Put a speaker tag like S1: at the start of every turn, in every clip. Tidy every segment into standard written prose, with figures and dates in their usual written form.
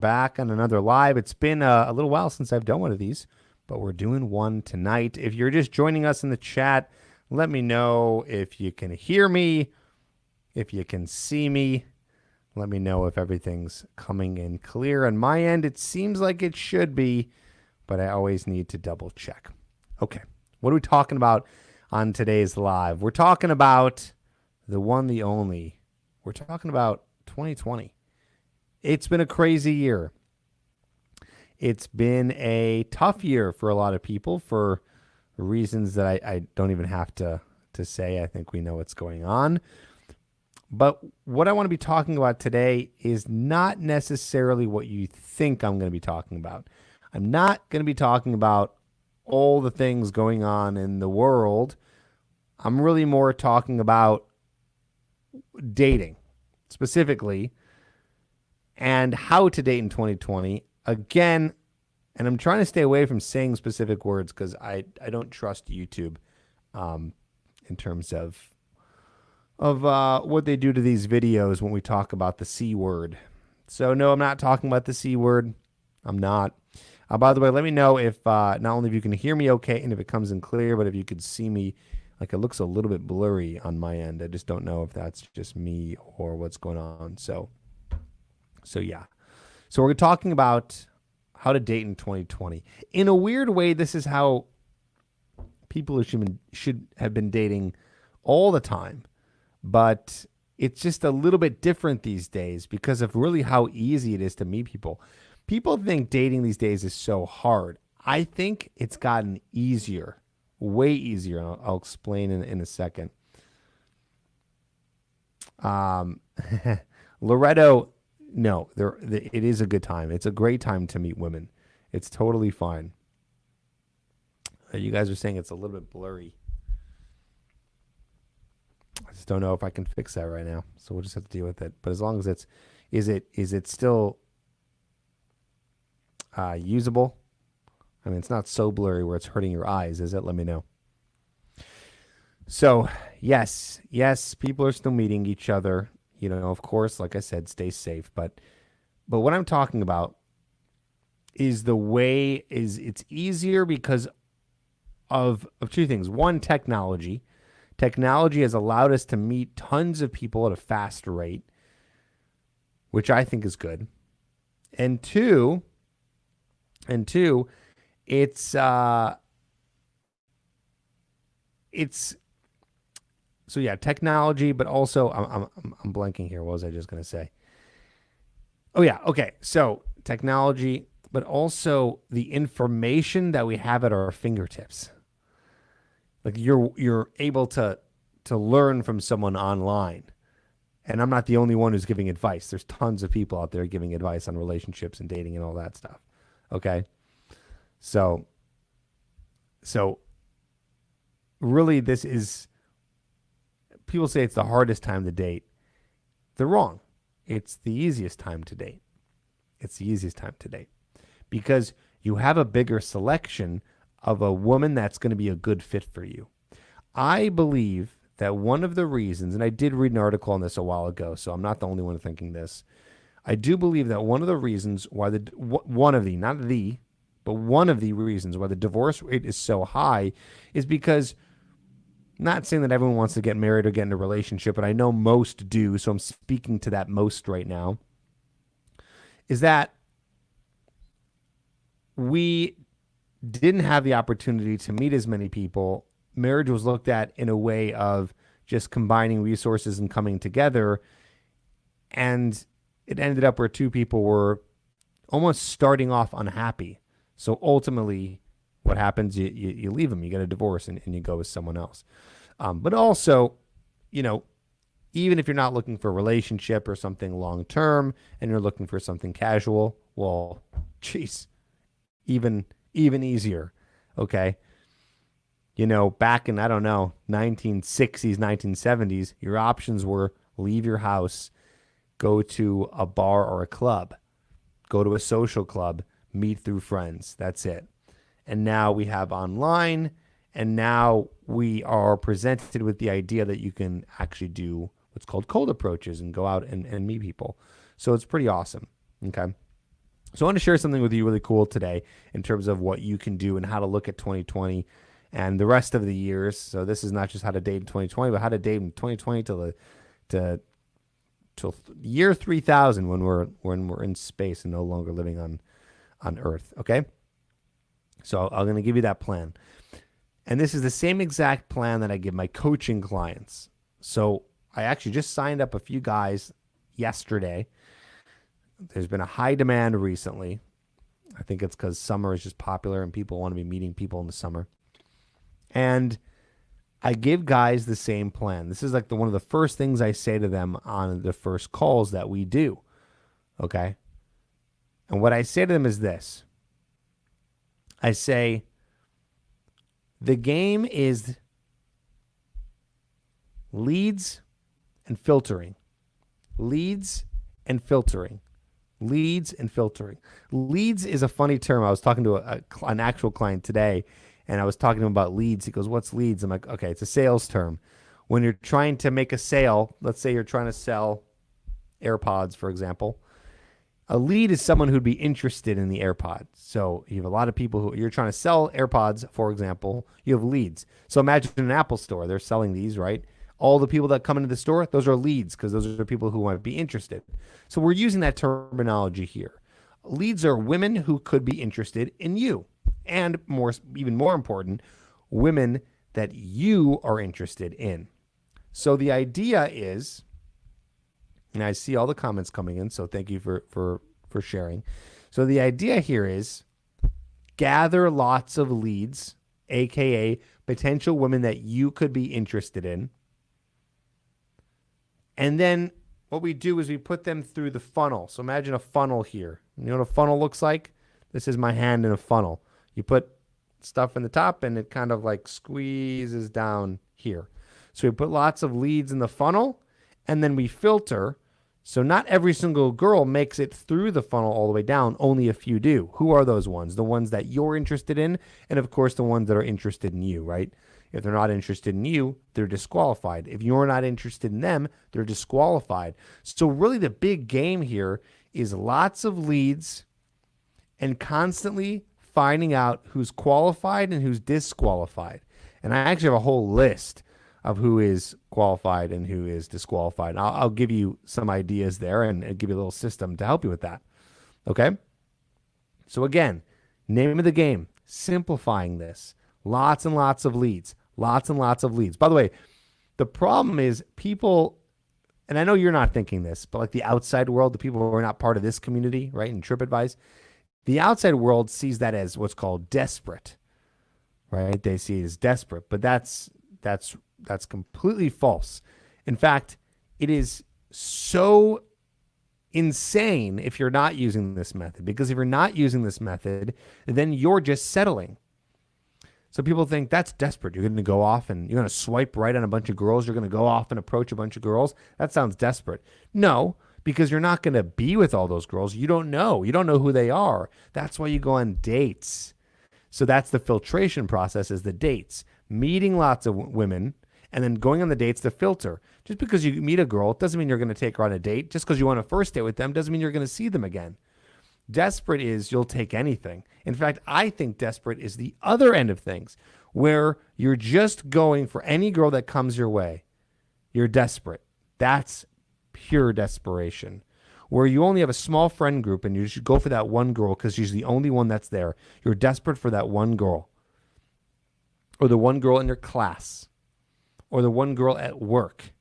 S1: back on another live. It's been a little while since I've done one of these, but we're doing one tonight. If you're just joining us in the chat, let me know if you can hear me, if you can see me. Let me know if everything's coming in clear. On my end, it seems like it should be, but I always need to double check. Okay, what are we talking about on today's live? We're talking about the one, the only. We're talking about 2020. It's been a crazy year. It's been a tough year for a lot of people for reasons that I don't even have to say. I think we know what's going on. But what I want to be talking about today is not necessarily what you think I'm going to be talking about. I'm not going to be talking about all the things going on in the world. I'm really more talking about dating specifically and how to date in 2020. Again, and I'm trying to stay away from saying specific words because I don't trust YouTube in terms of what they do to these videos when we talk about the C word. So no, I'm not talking about the C word. I'm not. By the way, let me know if not only if you can hear me okay and if it comes in clear, but if you could see me. Like, it looks a little bit blurry on my end. I just don't know if that's just me or what's going on. So yeah. So we're talking about how to date in 2020. In a weird way, this is how people should have been dating all the time. But it's just a little bit different these days because of really how easy it is to meet people. People think dating these days is so hard. I think it's gotten easier. Way easier. I'll explain in a second. Loretto, no, it is a good time. It's a great time to meet women. It's totally fine. You guys are saying it's a little bit blurry. I just don't know if I can fix that right now. So we'll just have to deal with it. But as long as is it still usable? I mean, it's not so blurry where it's hurting your eyes, is it? Let me know. So, yes, people are still meeting each other. You know, of course, like I said, stay safe. But what I'm talking about is it's easier because of two things. One, technology. Technology has allowed us to meet tons of people at a faster rate, which I think is good. And two, it's so yeah, technology, but also I'm blanking here. What was I just going to say? Oh yeah, okay. So technology, but also the information that we have at our fingertips. Like you're able to learn from someone online. And I'm not the only one who's giving advice. There's tons of people out there giving advice on relationships and dating and all that stuff. Okay? So really this is, people say it's the hardest time to date. They're wrong. It's the easiest time to date. It's the easiest time to date because you have a bigger selection of a woman that's going to be a good fit for you. I believe that one of the reasons, and I did read an article on this a while ago, so I'm not the only one thinking this. I do believe that one of the reasons why one of the reasons why the divorce rate is so high is because, not saying that everyone wants to get married or get in a relationship, but I know most do, so I'm speaking to that most right now, is that we didn't have the opportunity to meet as many people. Marriage was looked at in a way of just combining resources and coming together, and it ended up where two people were almost starting off unhappy. So ultimately, what happens, you leave them, you get a divorce, and you go with someone else. But also, you know, even if you're not looking for a relationship or something long-term and you're looking for something casual, well, geez, even easier, okay? You know, back in, I don't know, 1960s, 1970s, your options were leave your house, go to a bar or a club, go to a social club, meet through friends. That's it. And now we have online, and now we are presented with the idea that you can actually do what's called cold approaches and go out and meet people. So it's pretty awesome. Okay. So I want to share something with you really cool today in terms of what you can do and how to look at 2020 and the rest of the years. So this is not just how to date in 2020, but how to date in 2020 to till year 3000 when we're in space and no longer living on Earth. Okay, so I'm going to give you that plan, and this is the same exact plan that I give my coaching clients. So I actually just signed up a few guys yesterday. There's been a high demand recently. I think it's because summer is just popular and people want to be meeting people in the summer. And I give guys the same plan. This is like one of the first things I say to them on the first calls that we do. Okay? And what I say to them is this. I say, the game is leads and filtering. Leads and filtering. Leads and filtering. Leads is a funny term. I was talking to an actual client today, and I was talking to him about leads. He goes, what's leads? I'm like, okay, it's a sales term. When you're trying to make a sale, let's say you're trying to sell AirPods, for example. A lead is someone who'd be interested in the AirPods. So you have a lot of people who you're trying to sell AirPods, for example, you have leads. So imagine an Apple store. They're selling these, right? All the people that come into the store, those are leads because those are the people who might be interested. So we're using that terminology here. Leads are women who could be interested in you. And even more important, women that you are interested in. So the idea is, and I see all the comments coming in, so thank you for sharing. So the idea here is gather lots of leads, aka potential women that you could be interested in. And then what we do is we put them through the funnel. So imagine a funnel here. You know what a funnel looks like? This is my hand in a funnel. You put stuff in the top and it kind of like squeezes down here. So we put lots of leads in the funnel and then we filter. So not every single girl makes it through the funnel all the way down. Only a few do. Who are those ones? The ones that you're interested in, and of course the ones that are interested in you, right? If they're not interested in you, they're disqualified. If you're not interested in them, they're disqualified. So really the big game here is lots of leads and constantly finding out who's qualified and who's disqualified. And I actually have a whole list of who is qualified and who is disqualified. And I'll give you some ideas there and give you a little system to help you with that. Okay? So again, name of the game, simplifying this. Lots and lots of leads. Lots and lots of leads. By the way, the problem is people, and I know you're not thinking this, but like the outside world, the people who are not part of this community, right, in Tripp Advice, the outside world sees that as what's called desperate, right? They see it as desperate, but that's completely false. In fact, it is so insane if you're not using this method, because if you're not using this method, then you're just settling. So people think that's desperate. You're going to go off and you're going to swipe right on a bunch of girls. You're going to go off and approach a bunch of girls. That sounds desperate. No, because you're not going to be with all those girls. You don't know. You don't know who they are. That's why you go on dates. So that's the filtration process, is the dates. Meeting lots of women and then going on the dates to filter. Just because you meet a girl doesn't mean you're going to take her on a date. Just because you want a first date with them doesn't mean you're going to see them again. Desperate is you'll take anything. In fact, I think desperate is the other end of things, where you're just going for any girl that comes your way. You're desperate. That's pure desperation. Where you only have a small friend group and you should go for that one girl because she's the only one that's there. You're desperate for that one girl. Or the one girl in your class. Or the one girl at work.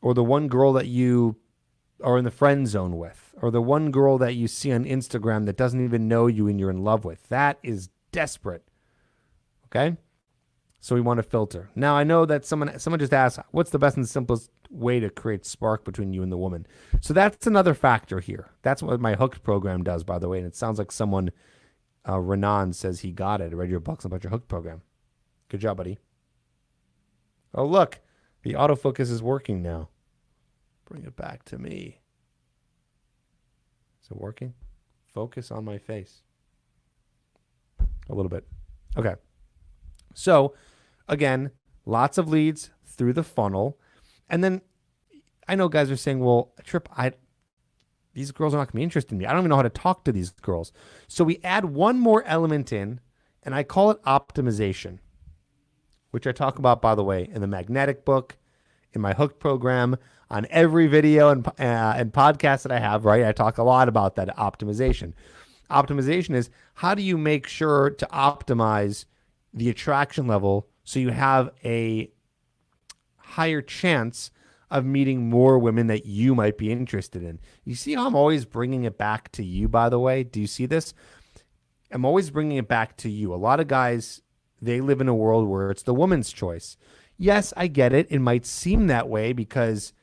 S1: Or the one girl that you are in the friend zone with, or the one girl that you see on Instagram that doesn't even know you and you're in love with. That is desperate. Okay? So we want to filter. Now, I know that someone just asked, what's the best and simplest way to create spark between you and the woman? So that's another factor here. That's what my Hooked program does, by the way. And it sounds like someone, Renan, says he got it. I read your books about your Hooked program. Good job, buddy. Oh, look. The autofocus is working now. Bring it back to me. Is it working? Focus on my face. A little bit. Okay. So, again, lots of leads through the funnel. And then I know guys are saying, well, Tripp, these girls are not going to be interested in me. I don't even know how to talk to these girls. So we add one more element in, and I call it optimization, which I talk about, by the way, in the magnetic book, in my Hooked program, on every video and podcast that I have, right? I talk a lot about that optimization. Optimization is how do you make sure to optimize the attraction level so you have a higher chance of meeting more women that you might be interested in. You see how I'm always bringing it back to you, by the way? Do you see this? I'm always bringing it back to you. A lot of guys, they live in a world where it's the woman's choice. Yes, I get it. It might seem that way because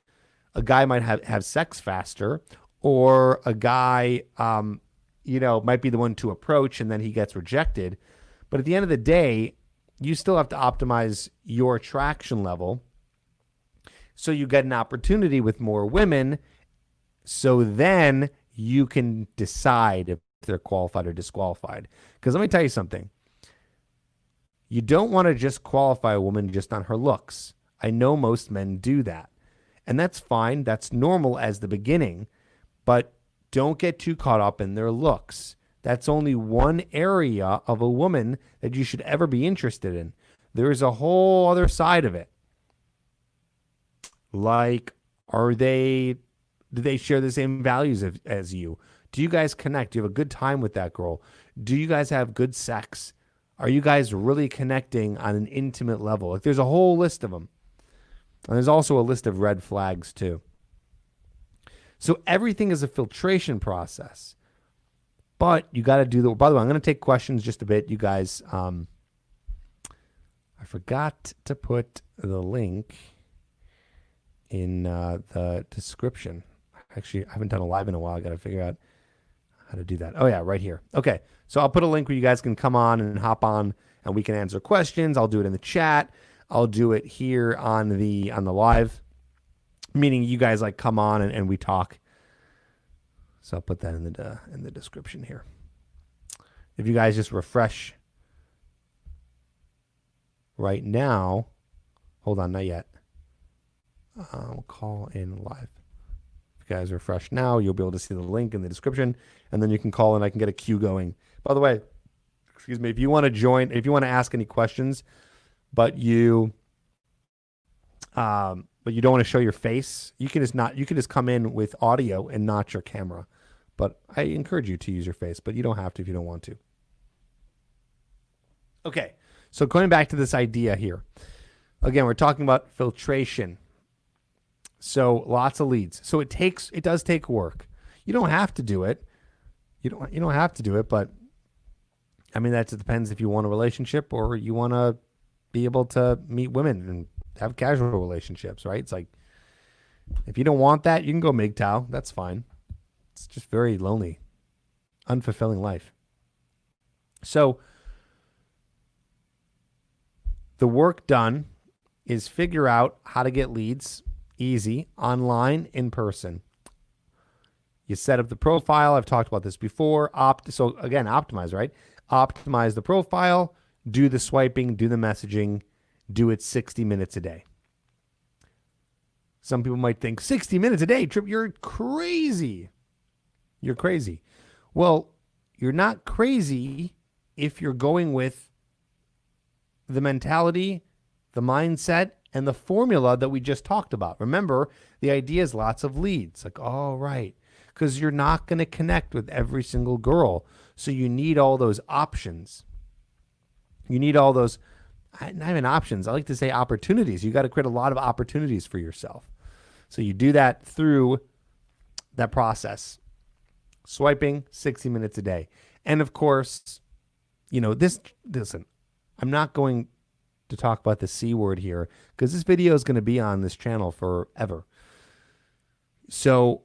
S1: a guy might have sex faster, or a guy, might be the one to approach and then he gets rejected. But at the end of the day, you still have to optimize your attraction level so you get an opportunity with more women. So then you can decide if they're qualified or disqualified. Because let me tell you something. You don't want to just qualify a woman just on her looks. I know most men do that. And that's fine. That's normal as the beginning. But don't get too caught up in their looks. That's only one area of a woman that you should ever be interested in. There is a whole other side of it. Like, do they share the same values as you? Do you guys connect? Do you have a good time with that girl? Do you guys have good sex? Are you guys really connecting on an intimate level? Like, there's a whole list of them. And there's also a list of red flags too. So everything is a filtration process. But you got to do by the way, I'm going to take questions just a bit, you guys. I forgot to put the link in the description. Actually, I haven't done a live in a while. I got to figure out how to do that. Oh yeah, right here. Okay. So I'll put a link where you guys can come on and hop on and we can answer questions. I'll do it in the chat. I'll do it here on the live, meaning you guys like come on and we talk. So I'll put that in the description here. If you guys just refresh right now, hold on, not yet. I'll call in live. If you guys refresh now, you'll be able to see the link in the description, and then you can call and I can get a queue going. By the way, excuse me, if you want to join, if you want to ask any questions, but you don't want to show your face, you can just come in with audio and not your camera. But I encourage you to use your face, but you don't have to if you don't want to. Okay, so going back to this idea here. Again, we're talking about filtration. So lots of leads. So it does take work. You don't have to do it. You don't have to do it, but I mean, that depends if you want a relationship or you want to be able to meet women and have casual relationships, right? It's like, if you don't want that, you can go MGTOW. That's fine. It's just very lonely, unfulfilling life. So the work done is figure out how to get leads easy, online, in person. You set up the profile. I've talked about this before. So again, optimize, right? Optimize the profile, do the swiping, do the messaging, do it 60 minutes a day. Some people might think 60 minutes a day, Tripp, you're crazy. You're crazy. Well, you're not crazy if you're going with the mentality, the mindset, and the formula that we just talked about. Remember, the idea is lots of leads. Like, all right, because you're not going to connect with every single girl. So you need all those options. You need all those, not even options. I like to say opportunities. You got to create a lot of opportunities for yourself. So you do that through that process. Swiping 60 minutes a day. And of course, listen, I'm not going to talk about the C word here because this video is going to be on this channel forever. So,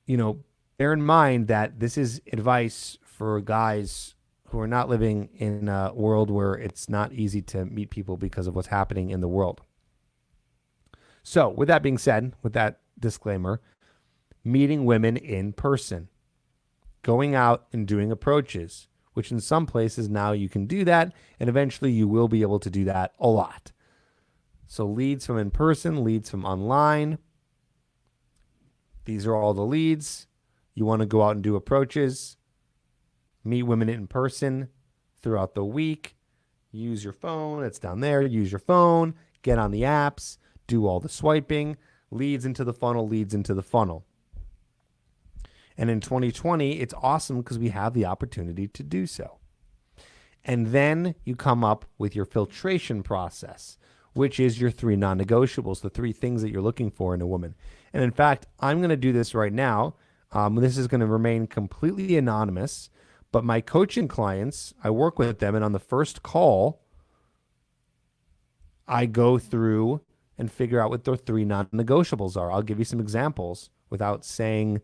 S1: bear in mind that this is advice for guys who are not living in a world where it's not easy to meet people because of what's happening in the world. So with that being said, with that disclaimer, meeting women in person, going out and doing approaches, which in some places now you can do that, and eventually you will be able to do that a lot. So leads from in person, leads from online. These are all the leads. You want to go out and do approaches, meet women in person throughout the week, use your phone. It's down there. Use your phone, get on the apps, do all the swiping, leads into the funnel, leads into the funnel. And in 2020, it's awesome because we have the opportunity to do so. And then you come up with your filtration process, which is your 3 non-negotiables, the 3 things that you're looking for in a woman. And in fact, I'm going to do this right now. This is going to remain completely anonymous, but my coaching clients, I work with them, and on the first call, I go through and figure out what their 3 non-negotiables are. I'll give you some examples without saying,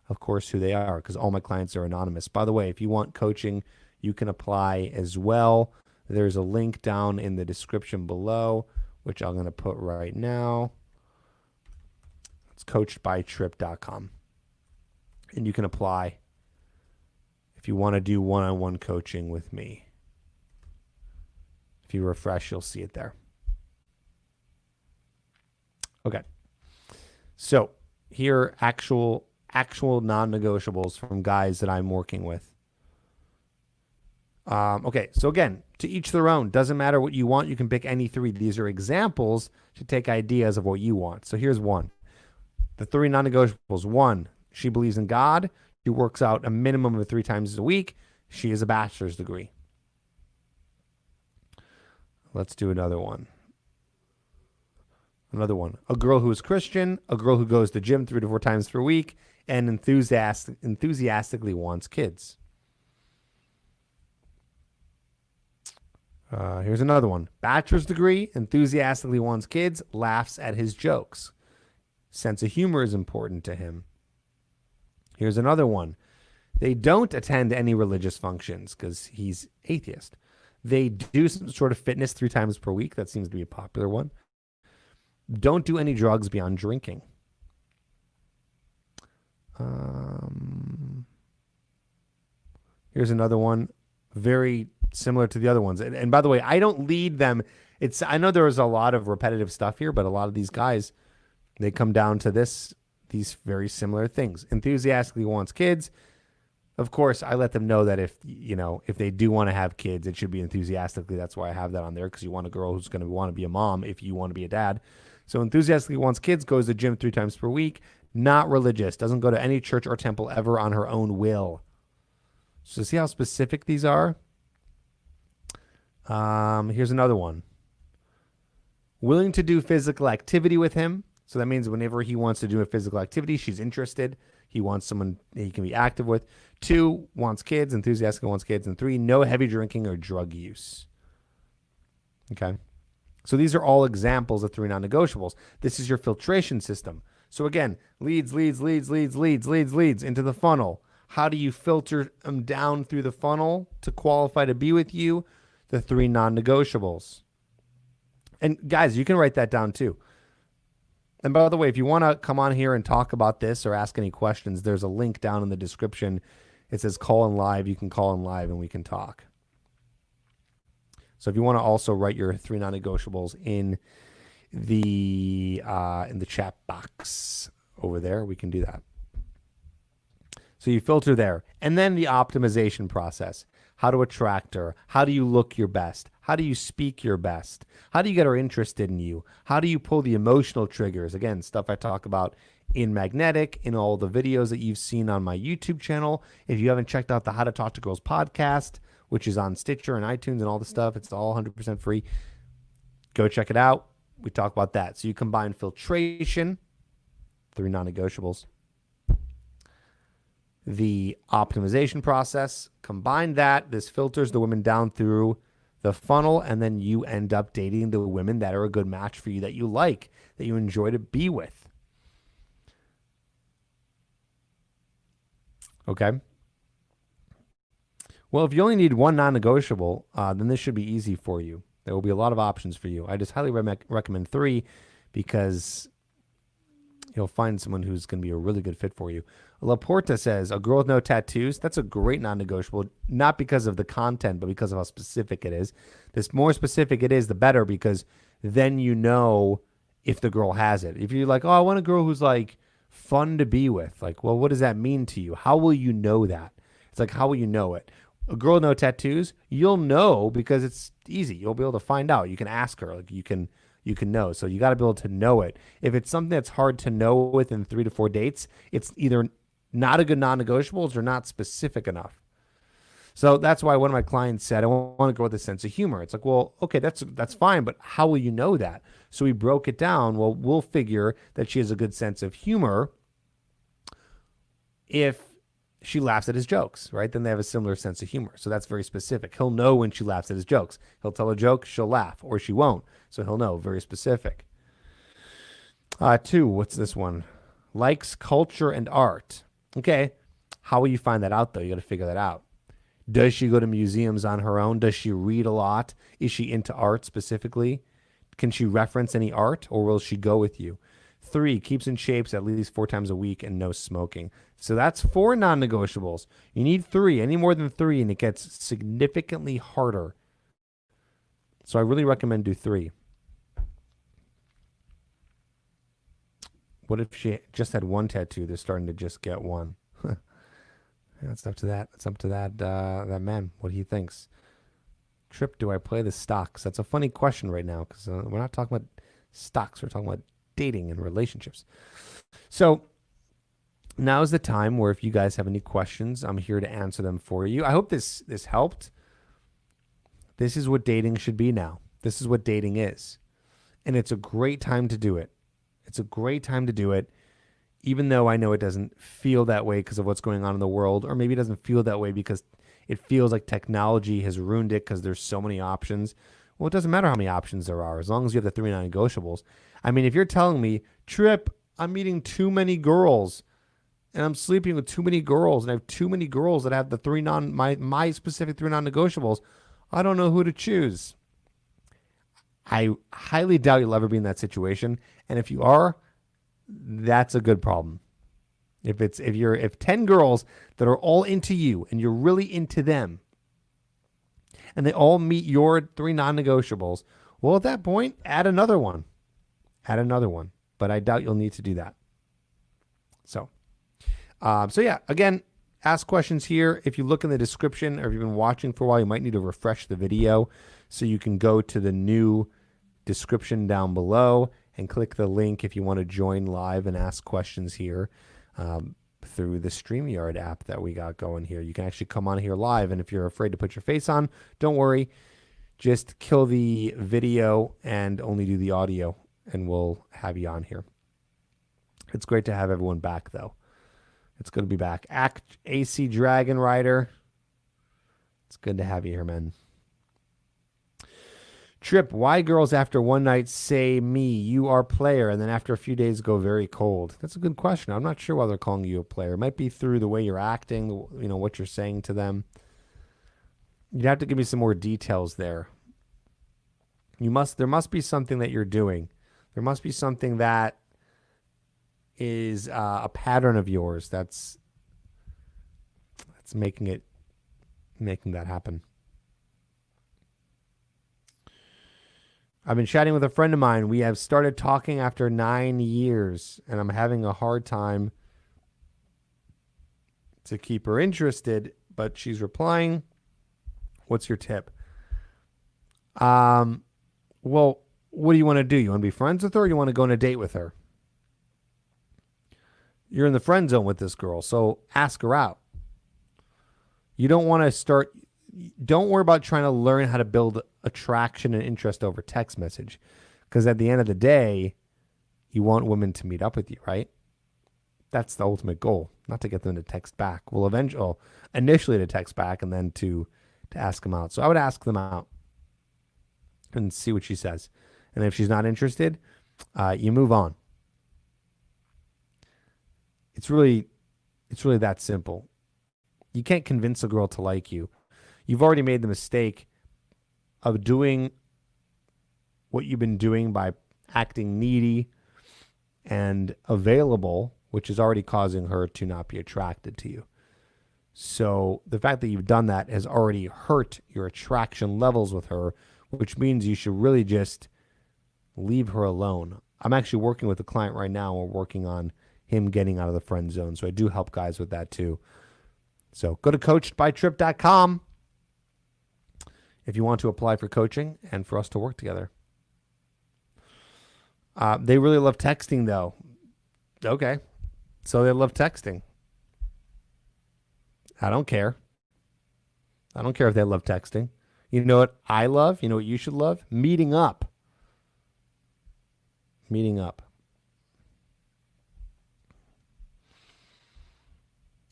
S1: of course, who they are, because all my clients are anonymous. By the way, if you want coaching, you can apply as well. There's a link down in the description below, which I'm going to put right now. It's coachedbytripp.com. And you can apply if you want to do one-on-one coaching with me. If you refresh, you'll see it there. Okay. So here are actual non-negotiables from guys that I'm working with. Okay, so again, to each their own. Doesn't matter what you want. You can pick any 3. These are examples to take ideas of what you want. So here's one. The 3 non-negotiables. 1, she believes in God. She works out a minimum of 3 times a week. She has a bachelor's degree. Let's do another one. Another one. A girl who is Christian, a girl who goes to the gym 3 to 4 times per week, and enthusiastically wants kids. Here's another one. Bachelor's degree, enthusiastically wants kids, laughs at his jokes. Sense of humor is important to him. Here's another one. They don't attend any religious functions because he's atheist. They do some sort of fitness 3 times per week. That seems to be a popular one. Don't do any drugs beyond drinking. Here's another one. Very similar to the other ones. And by the way, I don't lead them. I know there was a lot of repetitive stuff here, but a lot of these guys, they come down to these very similar things. Enthusiastically wants kids. Of course, I let them know that if they do want to have kids, it should be enthusiastically. That's why I have that on there, because you want a girl who's going to want to be a mom if you want to be a dad. So enthusiastically wants kids, goes to the gym 3 times per week, not religious, doesn't go to any church or temple ever on her own will. So see how specific these are? Here's another one. Willing to do physical activity with him. So that means whenever he wants to do a physical activity, she's interested. He wants someone he can be active with. 2, wants kids, enthusiastically wants kids. And 3, no heavy drinking or drug use. Okay. So these are all examples of 3 non-negotiables. This is your filtration system. So again, leads into the funnel. How do you filter them down through the funnel to qualify to be with you? The 3 non-negotiables. And guys, you can write that down too. And by the way, if you want to come on here and talk about this or ask any questions, there's a link down in the description. It says call in live. You can call in live and we can talk. So if you want to also write your 3 non-negotiables in the chat box over there, we can do that. So you filter there. And then the optimization process. How to attract her. How do you look your best? How do you speak your best? How do you get her interested in you? How do you pull the emotional triggers? Again, stuff I talk about in Magnetic, in all the videos that you've seen on my YouTube channel. If you haven't checked out the How to Talk to Girls podcast, which is on Stitcher and iTunes and all the stuff, it's all 100% free. Go check it out. We talk about that. So you combine filtration, 3 non-negotiables, the optimization process, combine that. This filters the women down through the funnel, and then you end up dating the women that are a good match for you, that you like, that you enjoy to be with. Okay. Well, if you only need 1 non-negotiable, then this should be easy for you. There will be a lot of options for you. I just highly recommend 3 because you'll find someone who's going to be a really good fit for you. Laporta says, a girl with no tattoos. That's a great non-negotiable, not because of the content, but because of how specific it is. The more specific it is, the better, because then you know if the girl has it. If you're like, oh, I want a girl who's like fun to be with. Like, well, what does that mean to you? How will you know that? It's like, how will you know it? A girl with no tattoos, you'll know because it's easy. You'll be able to find out. You can ask her. Like, you can know. So you got to be able to know it. If it's something that's hard to know within 3 to 4 dates, it's either not a good non-negotiables or not specific enough. So that's why one of my clients said, I want to go with a sense of humor. It's like, well, okay, that's fine, but how will you know that? So we broke it down. Well, we'll figure that she has a good sense of humor if she laughs at his jokes, right? Then they have a similar sense of humor. So that's very specific. He'll know when she laughs at his jokes. He'll tell a joke, she'll laugh, or she won't. So he'll know, very specific. 2, what's this one? Likes culture and art. Okay, how will you find that out, though? You got to figure that out. Does she go to museums on her own? Does she read a lot? Is she into art specifically? Can she reference any art, or will she go with you? 3, keeps in shapes at least 4 times a week and no smoking. So that's 4 non-negotiables. You need 3, any more than 3, and it gets significantly harder. So I really recommend do 3. What if she just had 1 tattoo? They're starting to just get 1. That's up to that. It's up to that man, what he thinks. Tripp, do I play the stocks? That's a funny question right now because we're not talking about stocks. We're talking about dating and relationships. So now is the time where if you guys have any questions, I'm here to answer them for you. I hope this helped. This is what dating should be now. This is what dating is. And it's a great time to do it. It's a great time to do it. Even though I know it doesn't feel that way because of what's going on in the world, or maybe it doesn't feel that way because it feels like technology has ruined it because there's so many options. Well, it doesn't matter how many options there are as long as you have the 3 non-negotiables. I mean, if you're telling me, Tripp, I'm meeting too many girls and I'm sleeping with too many girls and I have too many girls that have the my specific 3 non-negotiables, I don't know who to choose. I highly doubt you'll ever be in that situation. And if you are, that's a good problem. If 10 girls that are all into you and you're really into them and they all meet your 3 non-negotiables, well, at that point, add another one. But I doubt you'll need to do that. So yeah, again, ask questions here. If you look in the description or if you've been watching for a while, you might need to refresh the video so you can go to the new description down below and click the link if you want to join live and ask questions here through the StreamYard app that we got going here. You can actually come on here live, and if you're afraid to put your face on, don't worry. Just kill the video and only do the audio, and we'll have you on here. It's great to have everyone back, though. It's good to be back. AC Dragon Rider. It's good to have you here, man. Tripp, why girls after one night say me, you are player, and then after a few days go very cold? That's a good question. I'm not sure why they're calling you a player. It might be through the way you're acting, what you're saying to them. You'd have to give me some more details there. There must be something that you're doing. There must be something that is a pattern of yours that's making that happen. I've been chatting with a friend of mine. We have started talking after 9 years, and I'm having a hard time to keep her interested, but she's replying. What's your tip? Well, what do you want to do? You want to be friends with her, or you want to go on a date with her? You're in the friend zone with this girl, so ask her out. You don't want to don't worry about trying to learn how to build attraction and interest over text message, because at the end of the day, you want women to meet up with you, right? That's the ultimate goal, not to get them to text back. Initially to text back and then to ask them out. So I would ask them out and see what she says. And if she's not interested, you move on. It's really that simple. You can't convince a girl to like you. You've already made the mistake of doing what you've been doing by acting needy and available, which is already causing her to not be attracted to you. So the fact that you've done that has already hurt your attraction levels with her, which means you should really just leave her alone. I'm actually working with a client right now. We're working on him getting out of the friend zone. So I do help guys with that too. So go to coachedbytripp.com if you want to apply for coaching and for us to work together. They really love texting, though. Okay. So they love texting. I don't care. I don't care if they love texting. You know what I love? You know what you should love? Meeting up. Meeting up.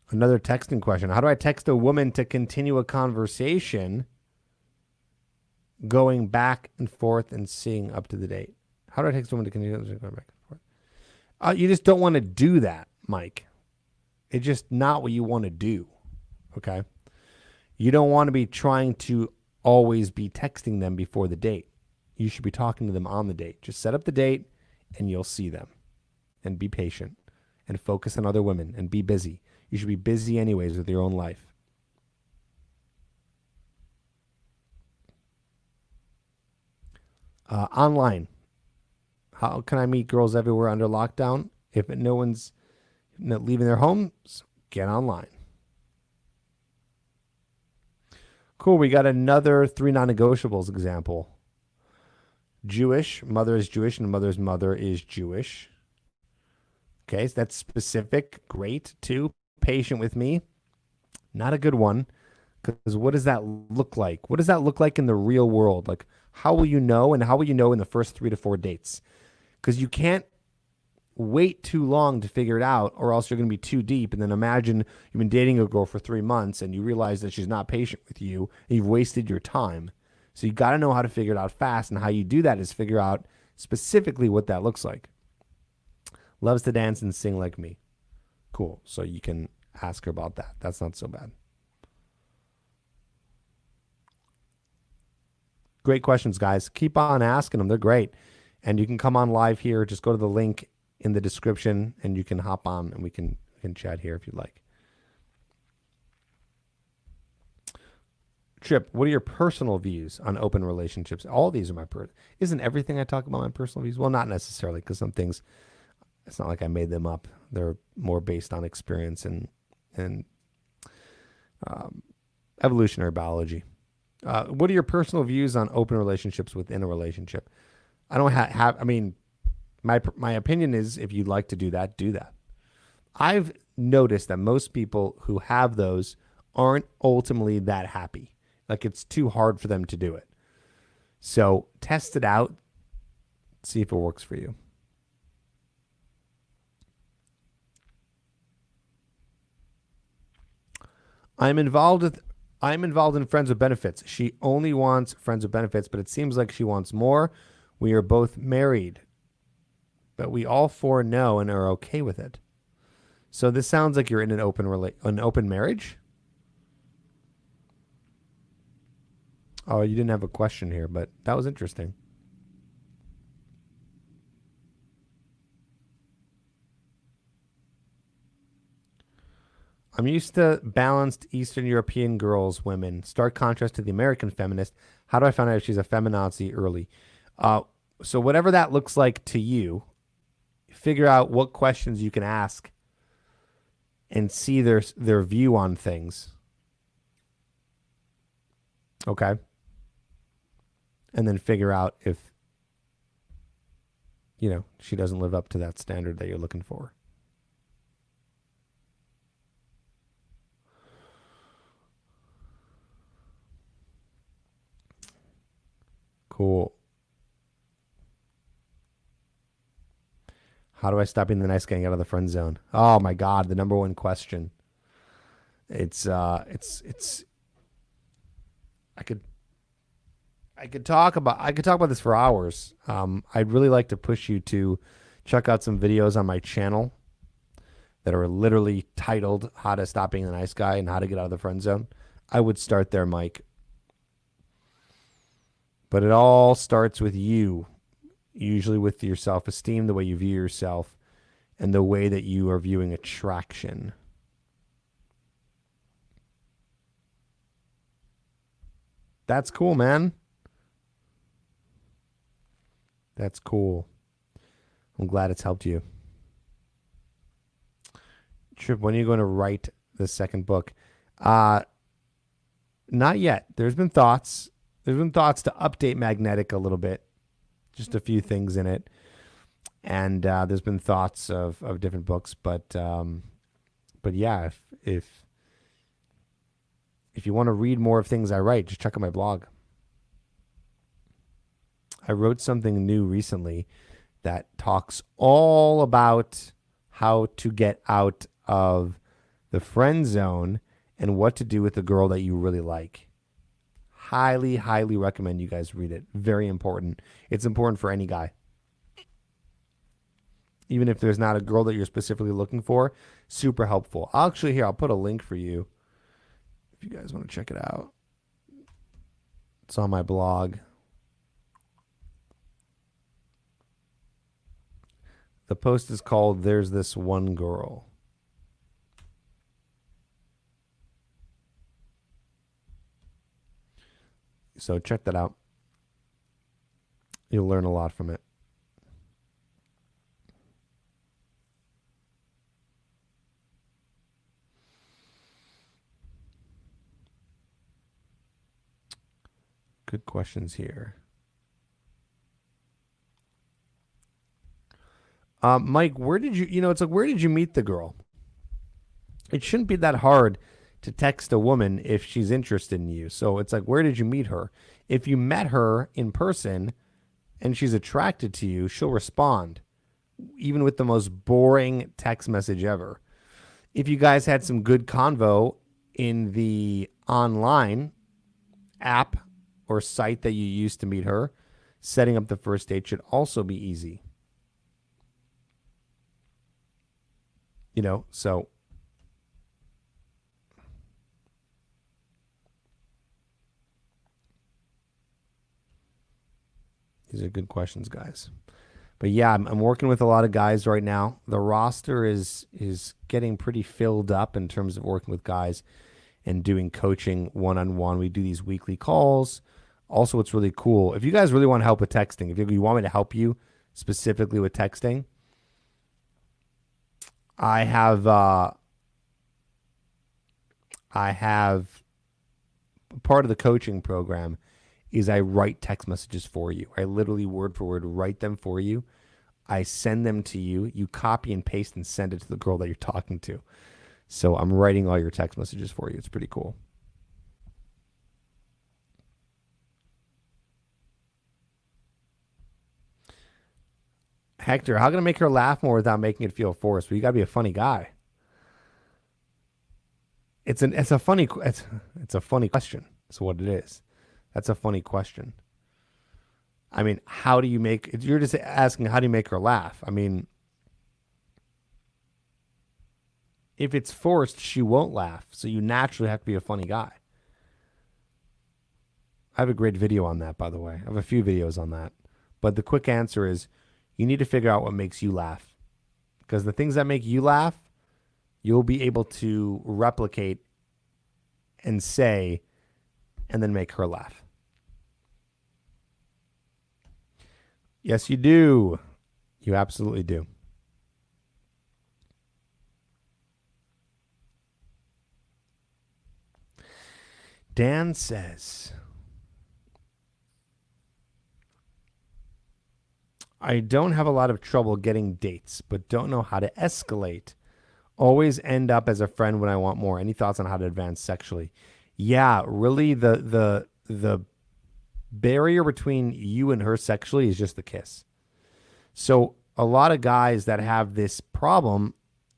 S1: Another texting question. How do I text a woman to continue a conversation going back and forth and seeing up to the date? How do I text a woman to continue going back and forth? You just don't want to do that, Mike. It's just not what you want to do. Okay? You don't want to be trying to always be texting them before the date. You should be talking to them on the date. Just set up the date and you'll see them. And be patient. And focus on other women and be busy. You should be busy anyways with your own life. Online. How can I meet girls everywhere under lockdown? If no one's leaving their homes, get online. Cool. We got another 3 non-negotiables example. Jewish. Mother is Jewish and mother's mother is Jewish. Okay, so that's specific. Great. 2, patient with me. Not a good one. Because what does that look like? What does that look like in the real world? Like, how will you know? And how will you know in the first 3 to 4 dates? Because you can't wait too long to figure it out, or else you're going to be too deep. And then imagine you've been dating a girl for 3 months and you realize that she's not patient with you and you've wasted your time. So you got to know how to figure it out fast. And how you do that is figure out specifically what that looks like. Loves to dance and sing like me. Cool. So you can ask her about that. That's not so bad. Great questions, guys. Keep on asking them. They're great. And you can come on live here. Just go to the link in the description and you can hop on and we can chat here if you'd like. Tripp, what are your personal views on open relationships? All these are my Isn't everything I talk about my personal views? Well, not necessarily, because some things, it's not like I made them up. They're more based on experience and evolutionary biology. What are your personal views on open relationships within a relationship? I don't have. I mean, my opinion is if you'd like to do that, do that. I've noticed that most people who have those aren't ultimately that happy. Like, it's too hard for them to do it. So test it out. See if it works for you. I'm involved in friends with benefits. She only wants friends with benefits, but it seems like she wants more. We are both married, but we all 4 know and are okay with it. So this sounds like you're in an open marriage. Oh, you didn't have a question here, but that was interesting. I'm used to balanced Eastern European girls, women. Stark contrast to the American feminist. How do I find out if she's a feminazi early? So whatever that looks like to you, figure out what questions you can ask and see their view on things. Okay? And then figure out if, she doesn't live up to that standard that you're looking for. Cool. How do I stop being the nice guy and get out of the friend zone? Oh my God, the number one question. I could talk about this for hours. I'd really like to push you to check out some videos on my channel that are literally titled How to Stop Being the Nice Guy and How to Get Out of the Friend Zone. I would start there, Mike. But it all starts with you, usually with your self-esteem, the way you view yourself, and the way that you are viewing attraction. That's cool, man. That's cool. I'm glad it's helped you. Tripp, when are you going to write the second book? Not yet. There's been thoughts. There's been thoughts to update Magnetic a little bit, just a few things in it, and there's been thoughts of different books. But yeah, if you want to read more of things I write, just check out my blog. I wrote something new recently that talks all about how to get out of the friend zone and what to do with a girl that you really like. Highly, highly recommend you guys read it. Very important. It's important for any guy. Even if there's not a girl that you're specifically looking for, super helpful. I'll put a link for you if you guys want to check it out. It's on my blog. The post is called "There's This One Girl." So check that out. You'll learn a lot from it. Good questions here. Mike, where did you meet the girl? It shouldn't be that hard to text a woman if she's interested in you. So it's like, where did you meet her? If you met her in person and she's attracted to you, she'll respond, even with the most boring text message ever. If you guys had some good convo in the online app or site that you used to meet her, setting up the first date should also be easy. So these are good questions, guys. But yeah, I'm working with a lot of guys right now. The roster is getting pretty filled up in terms of working with guys and doing coaching one-on-one. We do these weekly calls. Also, what's really cool, if you guys really want help with texting, if you want me to help you specifically with texting, I have part of the coaching program is I write text messages for you. I literally word for word write them for you. I send them to you. You copy and paste and send it to the girl that you're talking to. So I'm writing all your text messages for you. It's pretty cool. Hector, how can I make her laugh more without making it feel forced? Well, you gotta be a funny guy. It's a funny question. That's what it is. That's a funny question. I mean, how do you make? You're just asking how do you make her laugh? I mean, if it's forced, she won't laugh. So you naturally have to be a funny guy. I have a great video on that, by the way. I have a few videos on that. But the quick answer is you need to figure out what makes you laugh. Because the things that make you laugh, you'll be able to replicate and say, and then make her laugh. Yes, you do. You absolutely do. Dan says, I don't have a lot of trouble getting dates, but don't know how to escalate. Always end up as a friend when I want more. Any thoughts on how to advance sexually? Yeah, really the barrier between you and her sexually is just the kiss. So a lot of guys that have this problem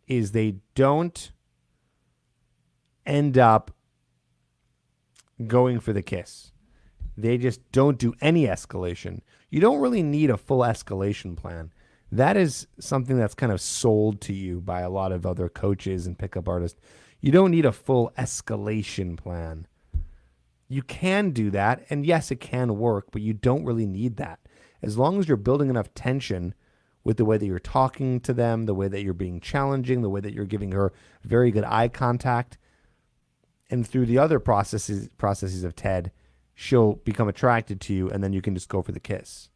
S1: is they don't end up going for the kiss. They just don't do any escalation. You don't really need a full escalation plan. That is something that's kind of sold to you by a lot of other coaches and pickup artists. You don't need a full escalation plan. You can do that, and yes, it can work, but you don't really need that. As long as you're building enough tension with the way that you're talking to them, the way that you're being challenging, the way that you're giving her very good eye contact, and through the other processes of TED, she'll become attracted to you, and then you can just go for the kiss.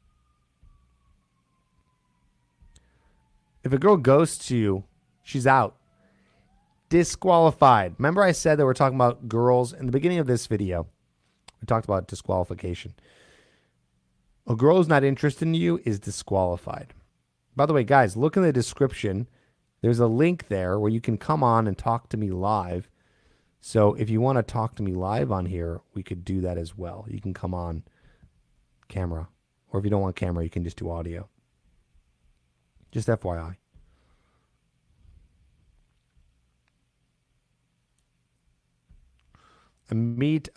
S1: If a girl ghosts you, she's out. Disqualified. Remember I said that we're talking about girls in the beginning of this video. We talked about disqualification. A girl who's not interested in you is disqualified. By the way, guys, look in the description. There's a link there where you can come on and talk to me live. So if you want to talk to me live on here, we could do that as well. You can come on camera. Or if you don't want camera, you can just do audio. Just FYI. I meet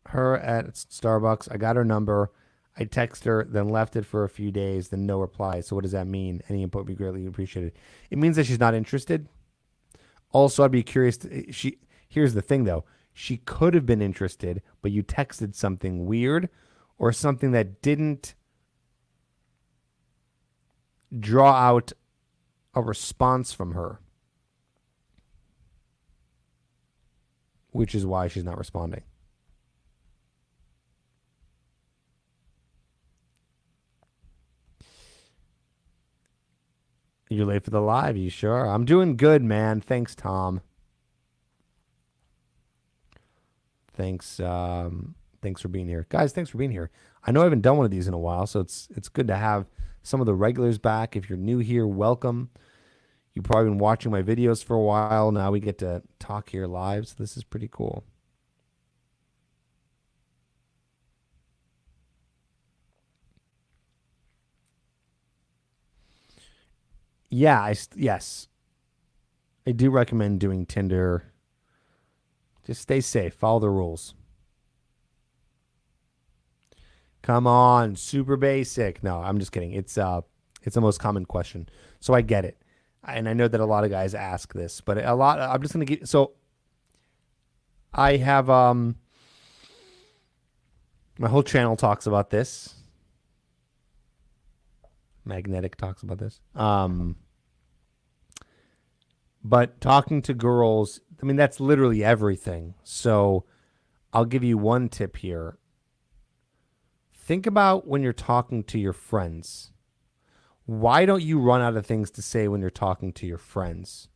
S1: her at Starbucks. I got her number. I text her, then left it for a few days, then no reply. So what does that mean? Any input would be greatly appreciated. It means that she's not interested. Also, I'd be curious. Here's the thing, though. She could have been interested, but you texted something weird or something that didn't draw out a response from her, which is why she's not responding. You're late for the live. You sure? I'm doing good, man. Thanks, Tom. Thanks for being here. Guys, thanks for being here. I know I haven't done one of these in a while, so it's good to have some of the regulars back. If you're new here, welcome. You've probably been watching my videos for a while. Now we get to talk here live, so this is pretty cool. Yeah, yes. I do recommend doing Tinder. Just stay safe. Follow the rules. Come on, super basic. No, I'm just kidding. It's the most common question. So I get it. And I know that a lot of guys ask this, but I'm just going to give, so I have, my whole channel talks about this. Magnetic talks about this. But talking to girls, I mean, that's literally everything. So I'll give you one tip here. Think about when you're talking to your friends. Why don't you run out of things to say when you're talking to your friends?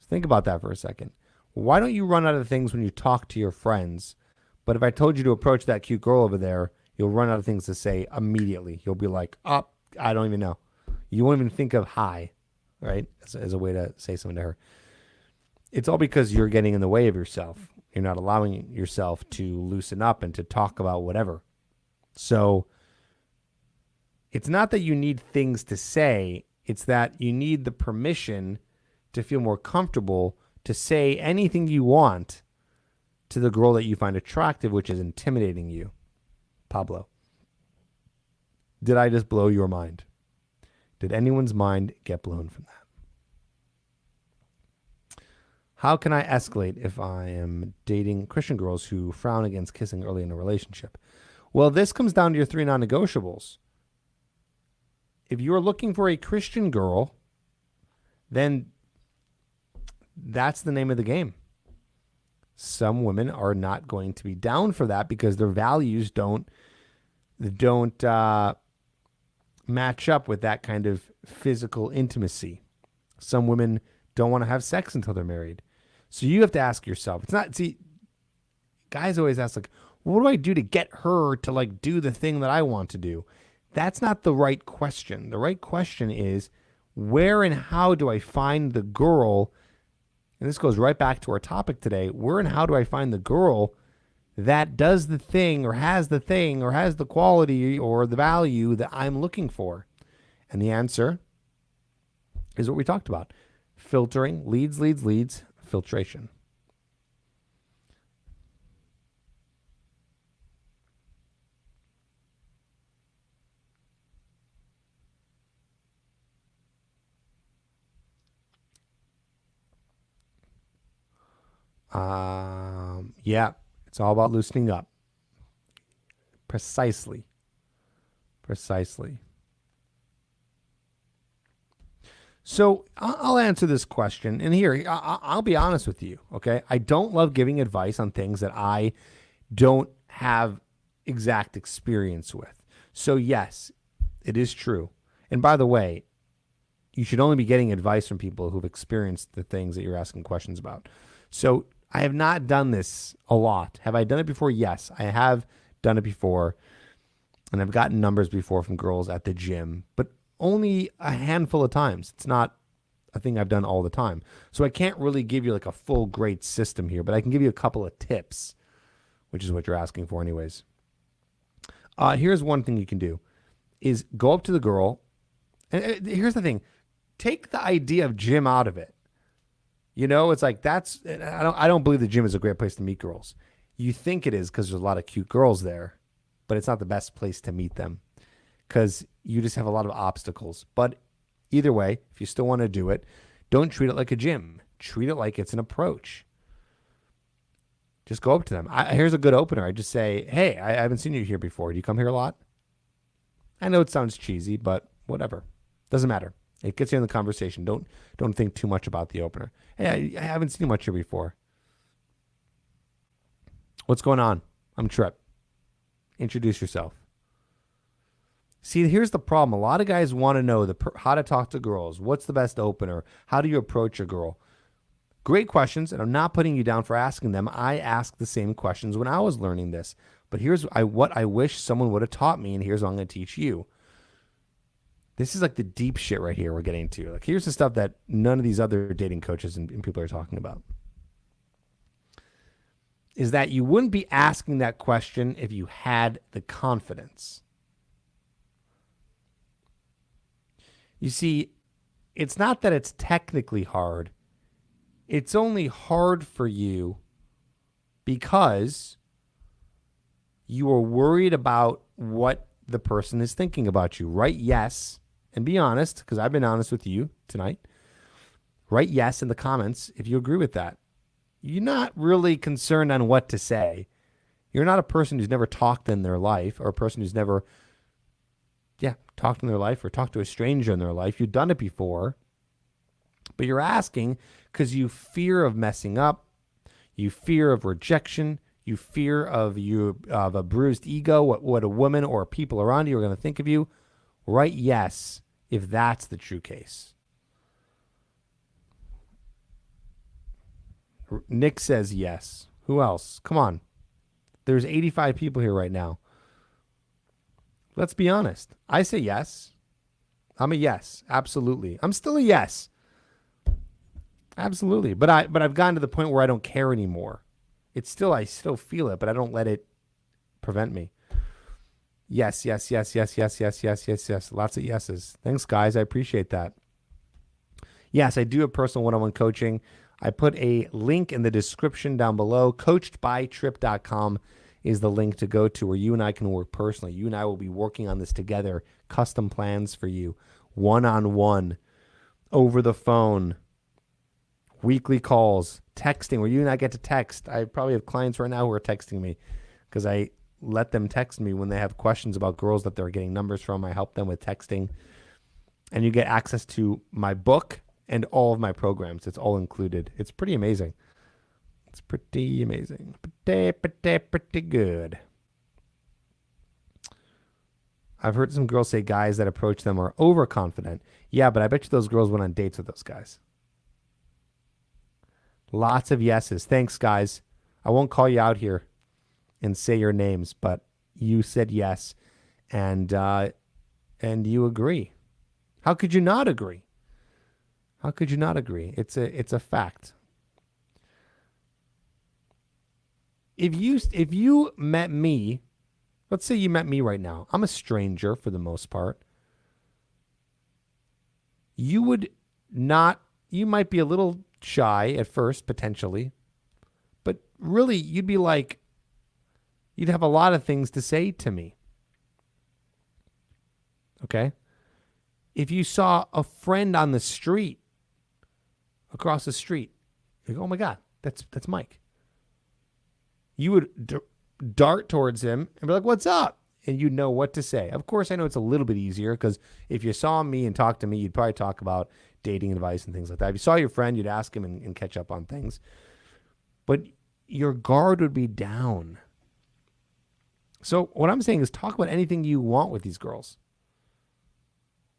S1: Think about that for a second. Why don't you run out of things when you talk to your friends? But if I told you to approach that cute girl over there, you'll run out of things to say immediately. You'll be like, oh, I don't even know. You won't even think of hi, right? As a way to say something to her. It's all because you're getting in the way of yourself. You're not allowing yourself to loosen up and to talk about whatever. So it's not that you need things to say. It's that you need the permission to feel more comfortable to say anything you want to the girl that you find attractive, which is intimidating you. Pablo, did I just blow your mind? Did anyone's mind get blown from that? How can I escalate if I am dating Christian girls who frown against kissing early in a relationship? Well, this comes down to your 3 non-negotiables. If you're looking for a Christian girl, then that's the name of the game. Some women are not going to be down for that because their values don't match up with that kind of physical intimacy. Some women don't want to have sex until they're married. So you have to ask yourself, guys always ask, like, what do I do to get her to like do the thing that I want to do? That's not the right question. The right question is, where and how do I find the girl? And this goes right back to our topic today. Where and how do I find the girl that does the thing or has the quality or the value that I'm looking for? And the answer is what we talked about. Filtering, leads, filtration. Yeah, it's all about loosening up. Precisely. So I'll answer this question. And here, I'll be honest with you, okay? I don't love giving advice on things that I don't have exact experience with. So yes, it is true. And by the way, you should only be getting advice from people who've experienced the things that you're asking questions about. So I have not done this a lot. Have I done it before? Yes, I have done it before. And I've gotten numbers before from girls at the gym, but only a handful of times. It's not a thing I've done all the time. So I can't really give you like a full great system here, but I can give you a couple of tips, which is what you're asking for anyways. Here's one thing you can do is go up to the girl. And here's the thing. Take the idea of gym out of it. You know, it's like I don't believe the gym is a great place to meet girls. You think it is because there's a lot of cute girls there, but it's not the best place to meet them because you just have a lot of obstacles. But either way, if you still want to do it, don't treat it like a gym. Treat it like it's an approach. Just go up to them. Here's a good opener. I just say, hey, I haven't seen you here before. Do you come here a lot? I know it sounds cheesy, but whatever. Doesn't matter. It gets you in the conversation. Don't think too much about the opener. Hey, I haven't seen you much here before. What's going on? I'm Tripp. Introduce yourself. See, here's the problem. A lot of guys want to know how to talk to girls. What's the best opener? How do you approach a girl? Great questions, and I'm not putting you down for asking them. I asked the same questions when I was learning this. But here's what I wish someone would have taught me, and here's what I'm going to teach you. This is like the deep shit right here we're getting to. Like, here's the stuff that none of these other dating coaches and people are talking about. Is that you wouldn't be asking that question if you had the confidence. You see, it's not that it's technically hard. It's only hard for you because you are worried about what the person is thinking about you. Write yes and be honest, because I've been honest with you tonight. Write yes in the comments if you agree with that. You're not really concerned on what to say. You're not a person who's never talked in their life or a person who's never, talked in their life or talked to a stranger in their life. You've done it before, but you're asking because you fear of messing up. You fear of rejection. You fear of a bruised ego, what a woman or people around you are going to think of you. Write yes if that's the true case. Nick says yes. Who else? Come on. There's 85 people here right now. Let's be honest. I say yes. I'm a yes. Absolutely. I'm still a yes. Absolutely. But I've gotten to the point where I don't care anymore. I still feel it, but I don't let it prevent me. Yes, yes, yes, yes, yes, yes, yes, yes, yes. Lots of yeses. Thanks, guys. I appreciate that. Yes, I do have personal one-on-one coaching. I put a link in the description down below. Coachedbytripp.com is the link to go to where you and I can work personally. You and I will be working on this together. Custom plans for you. One-on-one. Over the phone. Weekly calls. Texting where you and I get to text. I probably have clients right now who are texting me because I let them text me when they have questions about girls that they're getting numbers from. I help them with texting. And you get access to my book and all of my programs. It's all included. It's pretty amazing. It's pretty amazing. Pretty good. I've heard some girls say guys that approach them are overconfident. Yeah, but I bet you those girls went on dates with those guys. Lots of yeses. Thanks, guys. I won't call you out here and say your names, but you said yes, and you agree. How could you not agree? How could you not agree? It's a fact. If you met me, let's say you met me right now. I'm a stranger for the most part. You might be a little shy at first, potentially, but really you'd have a lot of things to say to me. Okay? If you saw a friend on the street, across the street, you go, oh my God, that's Mike. You would dart towards him and be like, what's up? And you'd know what to say. Of course, I know it's a little bit easier because if you saw me and talked to me, you'd probably talk about dating advice and things like that. If you saw your friend, you'd ask him and catch up on things. But your guard would be down. So what I'm saying is talk about anything you want with these girls.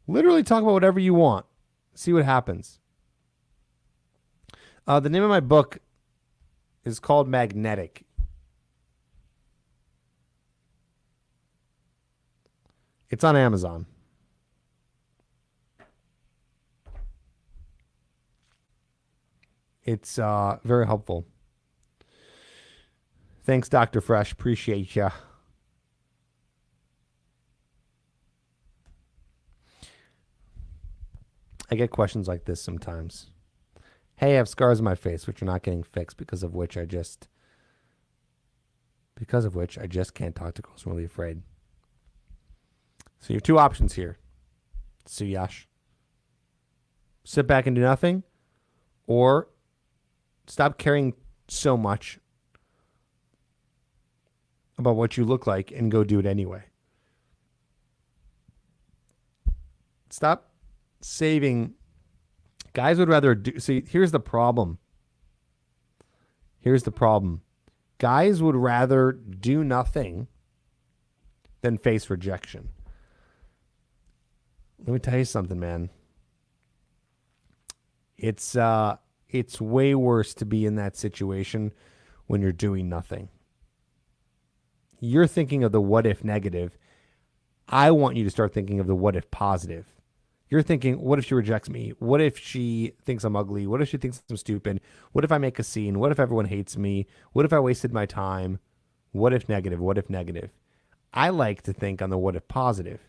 S1: Literally talk about whatever you want. See what happens. The name of my book is called Magnetic. It's on Amazon. It's very helpful. Thanks, Dr. Fresh. Appreciate ya. I get questions like this sometimes. Hey, I have scars on my face which are not getting fixed because of which I just can't talk to girls. I'm really afraid. So you have two options here, Suyash. Sit back and do nothing, or stop caring so much about what you look like and go do it anyway. Stop saving. Guys would rather do. See, here's the problem. Guys would rather do nothing than face rejection. Let me tell you something, man. It's way worse to be in that situation when you're doing nothing. You're thinking of the what if negative. I want you to start thinking of the what if positive. You're thinking, what if she rejects me? What if she thinks I'm ugly? What if she thinks I'm stupid? What if I make a scene? What if everyone hates me? What if I wasted my time? What if negative? What if negative? I like to think on the what if positive.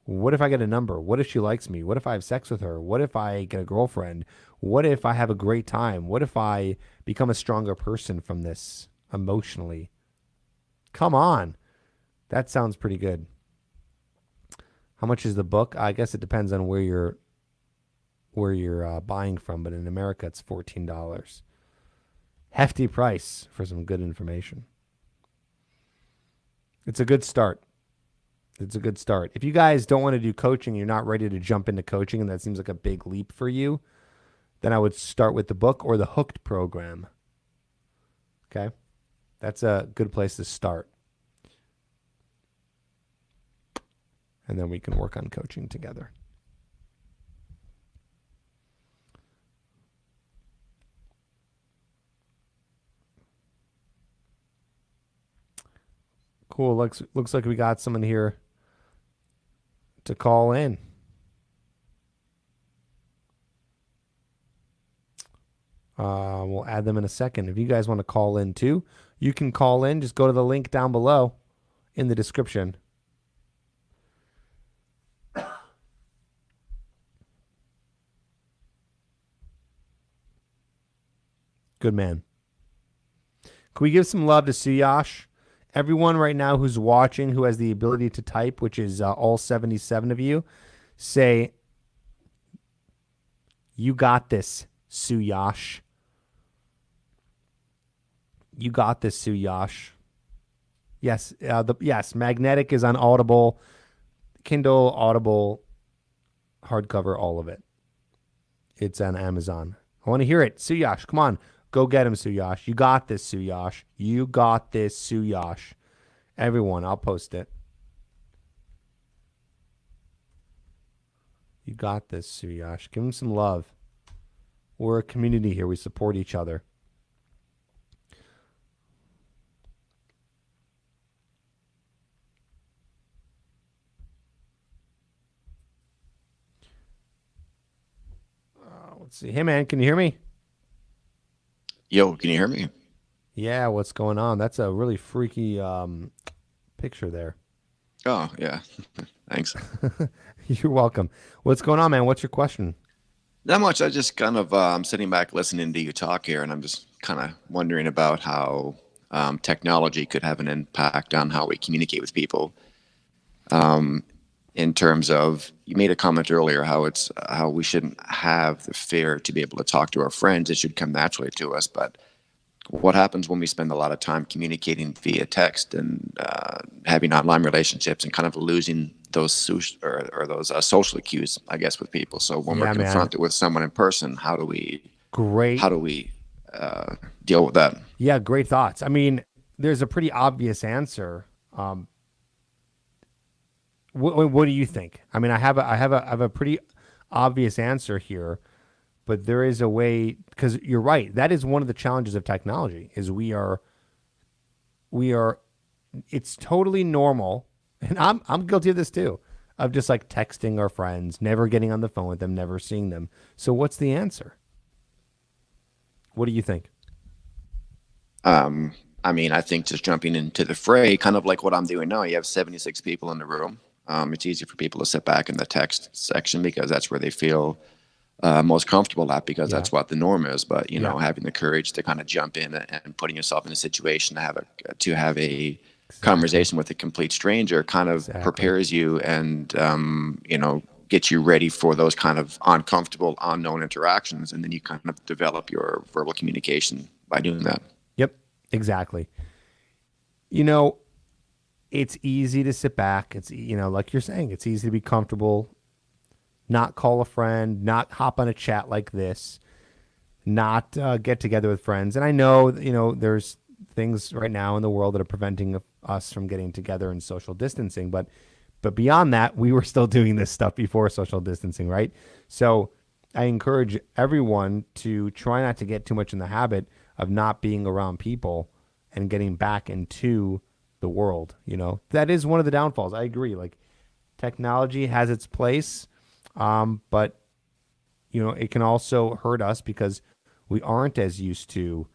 S1: What if I get a number? What if she likes me? What if I have sex with her? What if I get a girlfriend? What if I have a great time? What if I become a stronger person from this emotionally? Come on. That sounds pretty good. How much is the book? I guess it depends on where you're buying from, but in America it's $14. Hefty price for some good information. It's a good start. If you guys don't want to do coaching, you're not ready to jump into coaching, and that seems like a big leap for you, then I would start with the book or the Hooked program. Okay? That's a good place to start. And then we can work on coaching together. Cool. Looks like we got someone here to call in. We'll add them in a second. If you guys want to call in too, you can call in. Just go to the link down below in the description. Good man. Can we give some love to Suyash? Everyone right now who's watching, who has the ability to type, which is all 77 of you, say, you got this, Suyash. You got this, Suyash. Yes, yes. Magnetic is on Audible, Kindle, Audible, hardcover, all of it. It's on Amazon. I want to hear it. Suyash, come on. Go get him, Suyash. You got this, Suyash. You got this, Suyash. Everyone, I'll post it. You got this, Suyash. Give him some love. We're a community here. We support each other. Let's see. Hey, man, can you hear me?
S2: Yo, can you hear me?
S1: Yeah, what's going on? That's a really freaky picture there.
S2: Oh, yeah. Thanks.
S1: You're welcome. What's going on, man? What's your question?
S2: Not much. I just kind of I'm sitting back listening to you talk here, and I'm just kind of wondering about how technology could have an impact on how we communicate with people. In terms of, you made a comment earlier how we shouldn't have the fear to be able to talk to our friends. It should come naturally to us. But what happens when we spend a lot of time communicating via text and having online relationships and kind of losing those social cues, I guess, with people? So when we're confronted with someone in person, how do we deal with that?
S1: Yeah, great thoughts. I mean, there's a pretty obvious answer. What do you think? I mean, I have a pretty obvious answer here, but there is a way, because you're right. That is one of the challenges of technology is we are it's totally normal, and I'm guilty of this too, of just like texting our friends, never getting on the phone with them, never seeing them. So what's the answer? What do you think?
S2: Um, I mean, I think just jumping into the fray, kind of like what I'm doing now. You have 76 people in the room. It's easy for people to sit back in the text section because that's where they feel most comfortable at because
S1: Yeah.
S2: that's what the norm is. But
S1: Yeah.
S2: having the courage to kind of jump in and putting yourself in a situation to have a
S1: Exactly.
S2: conversation with a complete stranger kind of
S1: Exactly.
S2: prepares you and gets you ready for those kind of uncomfortable, unknown interactions, and then you kind of develop your verbal communication by doing that.
S1: Yep. Exactly. You know, it's easy to sit back. It's, like you're saying, it's easy to be comfortable, not call a friend, not hop on a chat like this, not get together with friends. And I know, there's things right now in the world that are preventing us from getting together and social distancing. But beyond that, we were still doing this stuff before social distancing, right? So I encourage everyone to try not to get too much in the habit of not being around people and getting back into the world. That is one of the downfalls. I agree. Like technology has its place, but it can also hurt us because we aren't as used to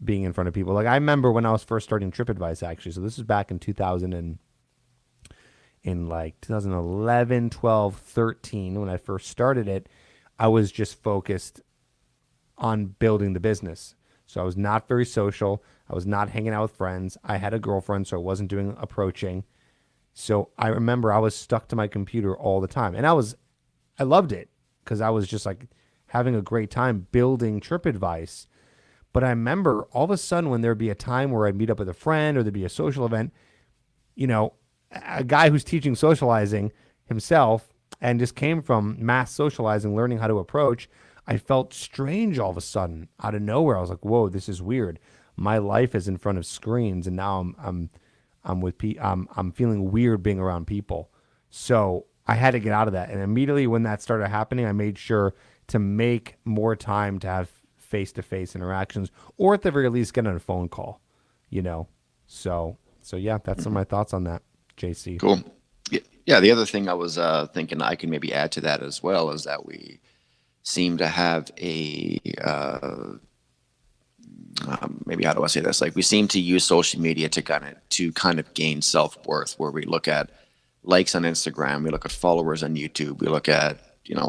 S1: being in front of people. Like I remember when I was first starting Trip Advice, actually. So this is back in 2000 and in like 2011, 12, 13 when I first started it. I was just focused on building the business. So I was not very social. I was not hanging out with friends. I had a girlfriend, so I wasn't doing approaching. So I remember I was stuck to my computer all the time. And I loved it because I was just like having a great time building Trip Advice. But I remember all of a sudden when there'd be a time where I'd meet up with a friend or there'd be a social event, you know, a guy who's teaching socializing himself and just came from mass socializing, learning how to approach, I felt strange all of a sudden out of nowhere. I was like, "Whoa, this is weird. My life is in front of screens, and now I'm feeling weird being around people." So I had to get out of that, and immediately when that started happening, I made sure to make more time to have face to face interactions, or at the very least, get on a phone call. You know, so yeah, that's some of my thoughts on that, JC.
S2: Cool. Yeah. The other thing I was thinking I can maybe add to that as well is that we seem to have maybe how do I say this? Like we seem to use social media to kind of gain self worth, where we look at likes on Instagram, we look at followers on YouTube, we look at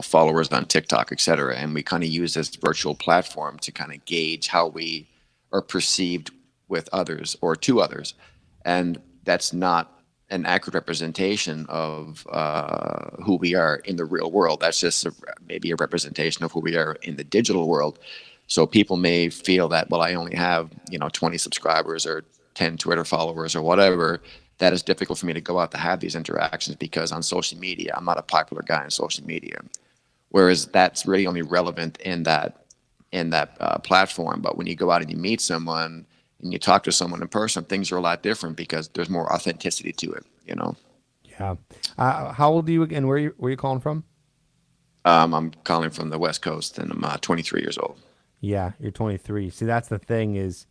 S2: followers on TikTok, etc., and we kind of use this virtual platform to kind of gauge how we are perceived with others or to others, and that's not an accurate representation of who we are in the real world. That's just maybe a representation of who we are in the digital world. So people may feel that, well, I only have 20 subscribers or 10 Twitter followers or whatever. That is difficult for me to go out to have these interactions because on social media, I'm not a popular guy on social media. Whereas that's really only relevant in that platform. But when you go out and you meet someone and you talk to someone in person, things are a lot different because there's more authenticity to it.
S1: Yeah. How old are you again? Where you calling from?
S2: I'm calling from the West Coast and I'm 23 years old.
S1: Yeah, you're 23. See, that's the thing is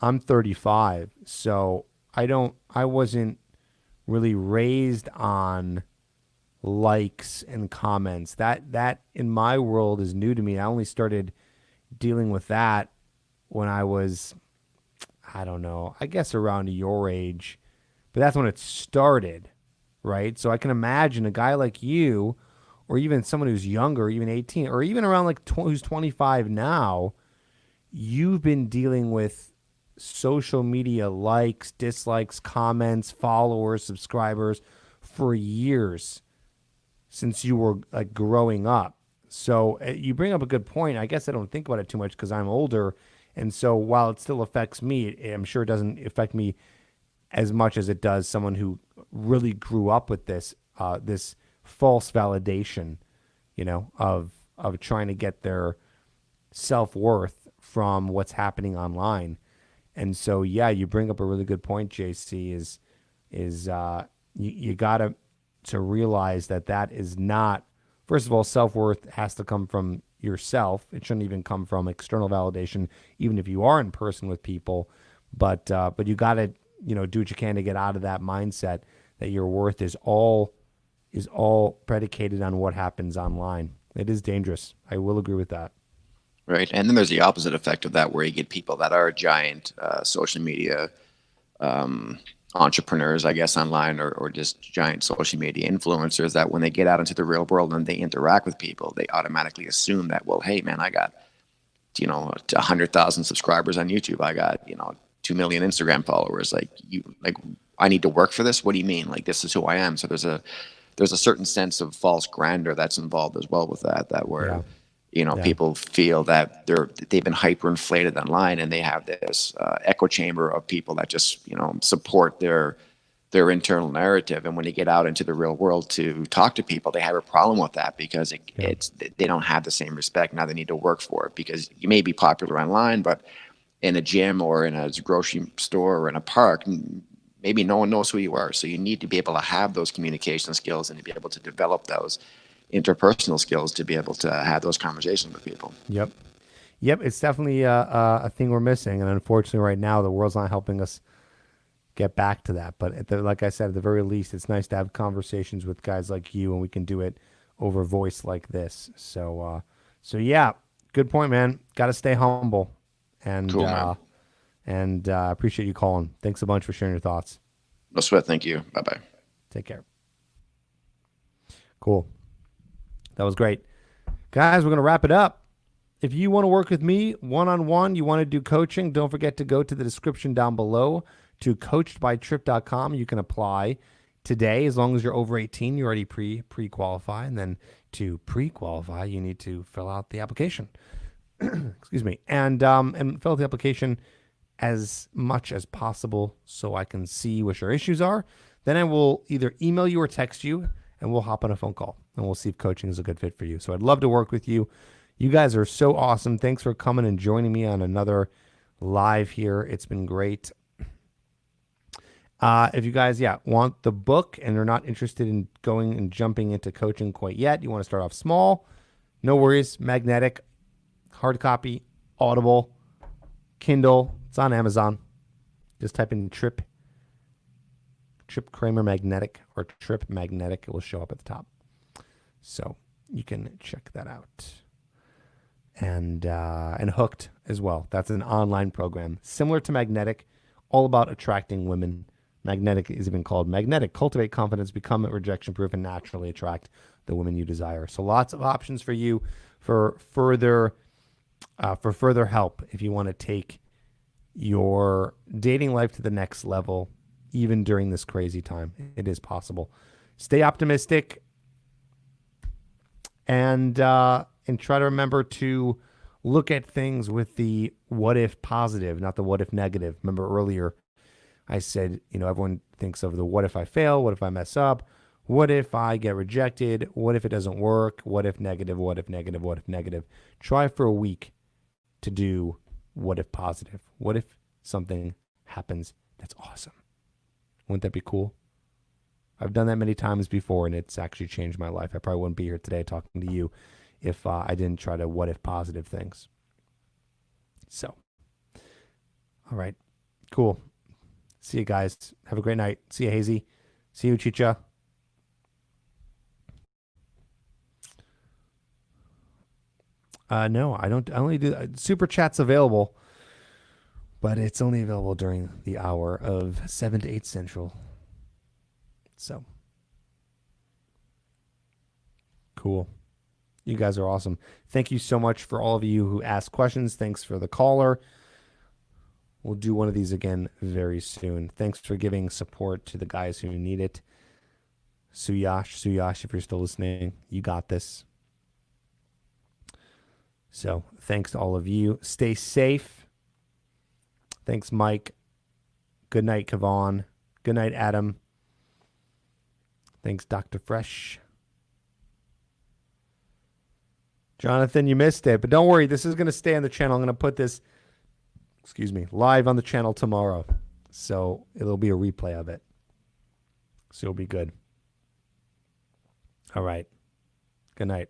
S1: I'm 35, so I wasn't really raised on likes and comments. That in my world is new to me. I only started dealing with that when I was, I don't know, I guess around your age, but that's when it started, right? So I can imagine a guy like you, or even someone who's younger, even 18, or even around like who's 25 now, you've been dealing with social media likes, dislikes, comments, followers, subscribers for years since you were like growing up. So you bring up a good point. I guess I don't think about it too much because I'm older. And so while it still affects me, I'm sure it doesn't affect me as much as it does someone who really grew up with this false validation, of trying to get their self worth from what's happening online. And so, yeah, you bring up a really good point, JC. Is you gotta to realize that is not. first of all, self-worth has to come from yourself. It shouldn't even come from external validation, even if you are in person with people. But you got to, do what you can to get out of that mindset that your worth is all predicated on what happens online. It is dangerous. I will agree with that.
S2: Right. And then there's the opposite effect of that, where you get people that are giant social media entrepreneurs, I guess, online, or just giant social media influencers, that when they get out into the real world and they interact with people, they automatically assume that, well, hey, man, I got, 100,000 subscribers on YouTube. I got, 2 million Instagram followers. Like, I need to work for this. What do you mean? Like, this is who I am. So there's a certain sense of false grandeur that's involved as well with that where,
S1: Yeah. Yeah.
S2: people feel that they've been hyperinflated online, and they have this echo chamber of people that just, support their internal narrative. And when they get out into the real world to talk to people, they have a problem with that, because they don't have the same respect. Now they need to work for it, because you may be popular online, but in a gym or in a grocery store or in a park, maybe no one knows who you are. So you need to be able to have those communication skills and to be able to develop those interpersonal skills to be able to have those conversations with people.
S1: Yep. It's definitely a thing we're missing, and unfortunately, right now, the world's not helping us get back to that. But like I said, at the very least, it's nice to have conversations with guys like you, and we can do it over voice like this. So yeah, good point, man. Got to stay humble, and
S2: Cool, man.
S1: and appreciate you calling. Thanks a bunch for sharing your thoughts.
S2: No sweat. Thank you. Bye-bye.
S1: Take care. Cool. That was great. Guys, we're going to wrap it up. If you want to work with me one-on-one, you want to do coaching, don't forget to go to the description down below to coachedbytripp.com. You can apply today. As long as you're over 18, you already pre-qualify. And then to pre-qualify, you need to fill out the application. Excuse me. And fill out the application as much as possible so I can see what your issues are. Then I will either email you or text you, and we'll hop on a phone call, and we'll see if coaching is a good fit for you. So I'd love to work with you. You guys are so awesome. Thanks for coming and joining me on another live here. It's been great. If you guys, want the book and are not interested in going and jumping into coaching quite yet, you want to start off small, no worries. Magnetic, hard copy, Audible, Kindle. It's on Amazon. Just type in Tripp Kramer Magnetic or Tripp Magnetic. It will show up at the top. So you can check that out. And Hooked as well. That's an online program similar to Magnetic, all about attracting women. Magnetic is even called Magnetic. Cultivate confidence, become rejection proof, and naturally attract the women you desire. So lots of options for you for further help if you want to take your dating life to the next level, even during this crazy time. It is possible. Stay optimistic and try to remember to look at things with the what if positive, not the what if negative. Remember earlier I said, everyone thinks of the what if I fail, what if I mess up, what if I get rejected, what if it doesn't work, what if negative, what if negative, what if negative. Try for a week to do what if positive. What if something happens that's awesome? Wouldn't that be cool? I've done that many times before, and it's actually changed my life. I probably wouldn't be here today talking to you if I didn't try to what if positive things. So, all right, cool. See you guys. Have a great night. See you, Hazy. See you, Chicha. No, I don't. I only do super chats available, but it's only available during the hour of 7 to 8 Central. So cool. You guys are awesome. Thank you so much for all of you who asked questions. Thanks for the caller. We'll do one of these again very soon. Thanks for giving support to the guys who need it. Suyash, if you're still listening, you got this. So thanks to all of you. Stay safe. Thanks, Mike. Good night, Kavon. Good night, Adam. Thanks, Dr. Fresh. Jonathan, you missed it, but don't worry. This is going to stay on the channel. I'm going to put this, live on the channel tomorrow. So it'll be a replay of it. So it'll be good. All right. Good night.